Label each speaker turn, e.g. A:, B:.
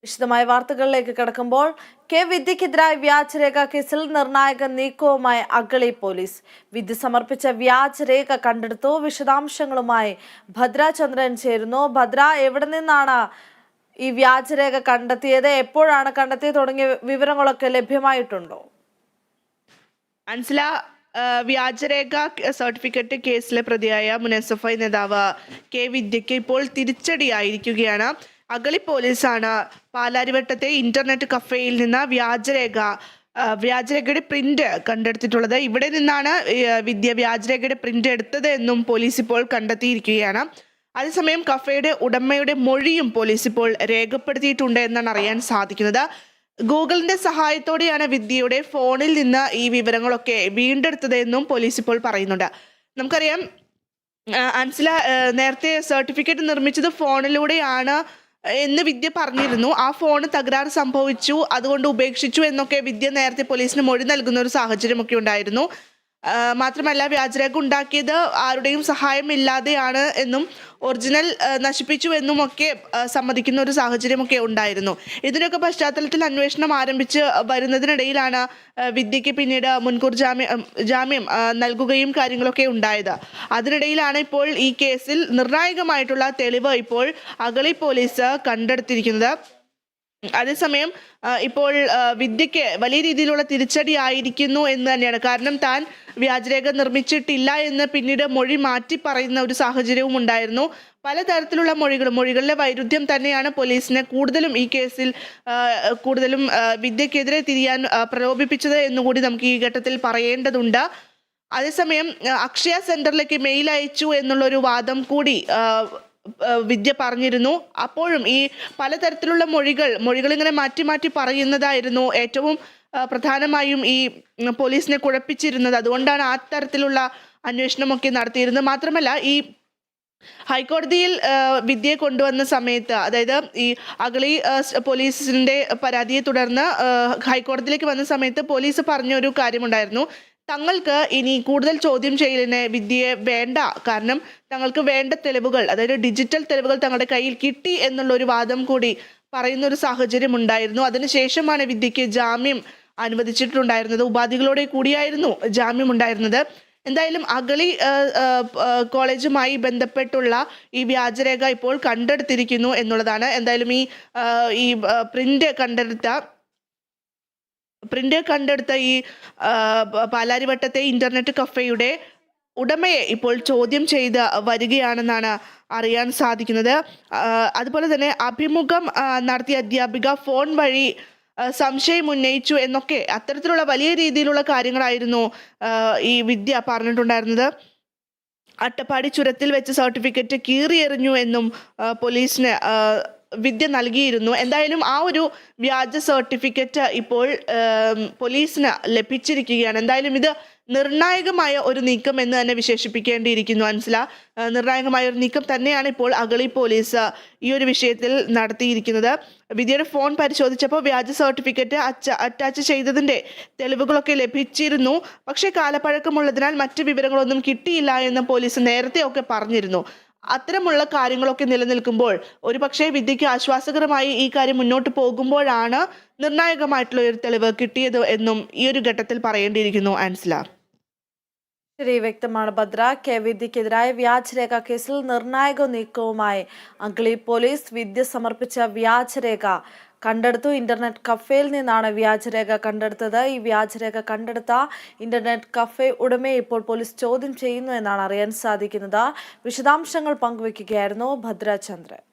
A: വിശദമായ വാർത്തകളിലേക്ക് കടക്കുമ്പോൾ വിദ്യക്കെതിരായ വ്യാജരേഖ കേസിൽ നിർണായക നീക്കവുമായി അഗളി പോലീസ്. വിദ്യ സമർപ്പിച്ച വ്യാജരേഖ കണ്ടെടുത്തു. വിശദാംശങ്ങളുമായി ഭദ്ര ചന്ദ്രൻ ചേരുന്നു. ഭദ്ര, എവിടെ നിന്നാണ് ഈ വ്യാജരേഖ കണ്ടെത്തിയത്, എപ്പോഴാണ് കണ്ടെത്തിയത് തുടങ്ങിയ വിവരങ്ങളൊക്കെ ലഭ്യമായിട്ടുണ്ടോ?
B: അൻസില, വ്യാജരേഖ സർട്ടിഫിക്കറ്റ് കേസിലെ പ്രതിയായ മുൻ SFI നേതാവ് വിദ്യയ്ക്ക് ഇപ്പോൾ തിരിച്ചടിയായിരിക്കുകയാണ്. അഗളി പോലീസാണ് പാലാരിവട്ടത്തെ ഇന്റർനെറ്റ് കഫേയിൽ നിന്ന് വ്യാജരേഖയുടെ പ്രിന്റ് കണ്ടെടുത്തിട്ടുള്ളത്. ഇവിടെ നിന്നാണ് വിദ്യ വ്യാജരേഖയുടെ പ്രിന്റ് എടുത്തത് എന്നും പോലീസ് ഇപ്പോൾ കണ്ടെത്തിയിരിക്കുകയാണ്. അതേസമയം കഫേയുടെ ഉടമയുടെ മൊഴിയും പോലീസ് ഇപ്പോൾ രേഖപ്പെടുത്തിയിട്ടുണ്ട് എന്നാണ് അറിയാൻ സാധിക്കുന്നത്. ഗൂഗിളിന്റെ സഹായത്തോടെയാണ് വിദ്യയുടെ ഫോണിൽ നിന്ന് ഈ വിവരങ്ങളൊക്കെ വീണ്ടെടുത്തത് എന്നും പോലീസ് ഇപ്പോൾ പറയുന്നുണ്ട്. നമുക്കറിയാം അൻസില, നേരത്തെ സർട്ടിഫിക്കറ്റ് നിർമ്മിച്ചത് ഫോണിലൂടെയാണ് എന്ന് വിദ്യ പറഞ്ഞിരുന്നു. ആ ഫോണ് തകരാറ് സംഭവിച്ചു, അതുകൊണ്ട് ഉപേക്ഷിച്ചു എന്നൊക്കെ വിദ്യ നേരത്തെ പോലീസിന് മൊഴി നൽകുന്ന ഒരു സാഹചര്യമൊക്കെ ഉണ്ടായിരുന്നു. മാത്രമല്ല, വ്യാജരേഖ ഉണ്ടാക്കിയത് ആരുടെയും സഹായമില്ലാതെയാണ് എന്നും ഒറിജിനൽ നശിപ്പിച്ചു എന്നുമൊക്കെ സമ്മതിക്കുന്ന ഒരു സാഹചര്യമൊക്കെ ഉണ്ടായിരുന്നു. ഇതിനൊക്കെ പശ്ചാത്തലത്തിൽ അന്വേഷണം ആരംഭിച്ച് വരുന്നതിനിടയിലാണ് വിദ്യയ്ക്ക് പിന്നീട് മുൻകൂർ ജാമ്യം നൽകുകയും കാര്യങ്ങളൊക്കെ ഉണ്ടായത്. അതിനിടയിലാണ് ഇപ്പോൾ ഈ കേസിൽ നിർണായകമായിട്ടുള്ള തെളിവ് ഇപ്പോൾ അഗളി പോലീസ് കണ്ടെടുത്തിരിക്കുന്നത്. അതേസമയം ഇപ്പോൾ വിദ്യയ്ക്ക് വലിയ രീതിയിലുള്ള തിരിച്ചടിയായിരിക്കുന്നു എന്ന് തന്നെയാണ്. കാരണം താൻ വ്യാജരേഖ നിർമ്മിച്ചിട്ടില്ല എന്ന് പിന്നീട് മൊഴി മാറ്റി പറയുന്ന ഒരു സാഹചര്യവും ഉണ്ടായിരുന്നു. പലതരത്തിലുള്ള മൊഴികളിലെ വൈരുദ്ധ്യം തന്നെയാണ് പോലീസിനെ കൂടുതലും ഈ കേസിൽ വിദ്യക്കെതിരെ തിരിയാൻ പ്രലോഭിപ്പിച്ചത് എന്നുകൂടി നമുക്ക് ഈ ഘട്ടത്തിൽ പറയേണ്ടതുണ്ട്. അതേസമയം അക്ഷയ സെന്ററിലേക്ക് മെയിൽ അയച്ചു എന്നുള്ളൊരു വാദം കൂടി വിദ്യ പറഞ്ഞിരുന്നു. അപ്പോഴും ഈ പലതരത്തിലുള്ള മൊഴികൾ ഇങ്ങനെ മാറ്റി പറയുന്നതായിരുന്നു ഏറ്റവും പ്രധാനമായും ഈ പോലീസിനെ കുഴപ്പിച്ചിരുന്നത്. അതുകൊണ്ടാണ് ആ തരത്തിലുള്ള അന്വേഷണമൊക്കെ നടത്തിയിരുന്നത്. മാത്രമല്ല, ഈ ഹൈക്കോടതിയിൽ വിദ്യയെ കൊണ്ടുവന്ന സമയത്ത്, അതായത് ഈ അഗളി പോലീസിന്റെ പരാതിയെ തുടർന്ന് ഹൈക്കോടതിയിലേക്ക് വന്ന സമയത്ത് പോലീസ് പറഞ്ഞൊരു കാര്യമുണ്ടായിരുന്നു. തങ്ങൾക്ക് ഇനി കൂടുതൽ ചോദ്യം ചെയ്യലിന് വിദ്യയെ വേണ്ട, കാരണം തങ്ങൾക്ക് വേണ്ട തെളിവുകൾ, അതായത് ഡിജിറ്റൽ തെളിവുകൾ തങ്ങളുടെ കയ്യിൽ കിട്ടി എന്നുള്ള ഒരു വാദം കൂടി പറയുന്ന ഒരു സാഹചര്യം ഉണ്ടായിരുന്നു. അതിനുശേഷമാണ് വിദ്യയ്ക്ക് ജാമ്യം അനുവദിച്ചിട്ടുണ്ടായിരുന്നത്. ഉപാധികളോടെ കൂടിയായിരുന്നു ജാമ്യം ഉണ്ടായിരുന്നത്. എന്തായാലും അഗളി കോളേജുമായി ബന്ധപ്പെട്ടുള്ള ഈ വ്യാജരേഖ ഇപ്പോൾ കണ്ടെടുത്തിരിക്കുന്നു എന്നുള്ളതാണ്. എന്തായാലും ഈ പ്രിന്റ് കണ്ടെടുത്ത ഈ പാലാരിവട്ടത്തെ ഇന്റർനെറ്റ് കഫേയുടെ ഉടമയെ ഇപ്പോൾ ചോദ്യം ചെയ്ത് വരികയാണെന്നാണ് അറിയാൻ സാധിക്കുന്നത്. അതുപോലെ തന്നെ അഭിമുഖം നടത്തിയ അധ്യാപിക ഫോൺ വഴി സംശയം ഉന്നയിച്ചു എന്നൊക്കെ അത്തരത്തിലുള്ള വലിയ രീതിയിലുള്ള കാര്യങ്ങളായിരുന്നു ഈ വിദ്യ പറഞ്ഞിട്ടുണ്ടായിരുന്നത്. അട്ടപ്പാടി ചുരത്തിൽ വെച്ച് സർട്ടിഫിക്കറ്റ് കീറിയെറിഞ്ഞു എന്നും പോലീസിന് വിദ്യ നൽകിയിരുന്നു. എന്തായാലും ആ ഒരു വ്യാജ സർട്ടിഫിക്കറ്റ് ഇപ്പോൾ പോലീസിന് ലഭിച്ചിരിക്കുകയാണ്. എന്തായാലും ഇത് നിർണായകമായ ഒരു നീക്കം എന്ന് തന്നെ വിശേഷിപ്പിക്കേണ്ടിയിരിക്കുന്നു അൻസില. നിർണായകമായ ഒരു നീക്കം തന്നെയാണ് ഇപ്പോൾ അഗളി പോലീസ് ഈ ഒരു വിഷയത്തിൽ നടത്തിയിരിക്കുന്നത്. വിദ്യയുടെ ഫോൺ പരിശോധിച്ചപ്പോൾ വ്യാജ സർട്ടിഫിക്കറ്റ് അറ്റാച്ച് ചെയ്തതിൻ്റെ തെളിവുകളൊക്കെ ലഭിച്ചിരുന്നു. പക്ഷേ കാലപ്പഴക്കമുള്ളതിനാൽ മറ്റ് വിവരങ്ങളൊന്നും കിട്ടിയില്ല എന്ന് പോലീസ് നേരത്തെയൊക്കെ പറഞ്ഞിരുന്നു. അത്തരമുള്ള കാര്യങ്ങളൊക്കെ നിലനിൽക്കുമ്പോൾ ഒരുപക്ഷെ വിദ്യയ്ക്ക് ആശ്വാസകരമായി ഈ കാര്യം മുന്നോട്ട് പോകുമ്പോഴാണ് നിർണായകമായിട്ടുള്ള ഒരു തെളിവ് കിട്ടിയത് എന്നും ഈ ഒരു ഘട്ടത്തിൽ പറയേണ്ടിയിരിക്കുന്നു അൻസില.
A: ശരി, വ്യക്തമാണ് ഭദ്ര. വിദ്യക്കെതിരായ വ്യാജരേഖ കേസിൽ നിർണായക നീക്കവുമായി അഗളി പോലീസ്. വിദ്യ സമർപ്പിച്ച വ്യാജരേഖ കണ്ടെടുത്തു. ഇന്റർനെറ്റ് കഫേയിൽ നിന്നാണ് വ്യാജരേഖ കണ്ടെടുത്തത്. ഈ വ്യാജരേഖ കണ്ടെടുത്ത ഇന്റർനെറ്റ് കഫേ ഉടമയെ ഇപ്പോൾ പോലീസ് ചോദ്യം ചെയ്യുന്നു എന്നാണ് അറിയാൻ സാധിക്കുന്നത്. വിശദാംശങ്ങൾ പങ്കുവയ്ക്കുകയായിരുന്നു ഭദ്ര ചന്ദ്രൻ.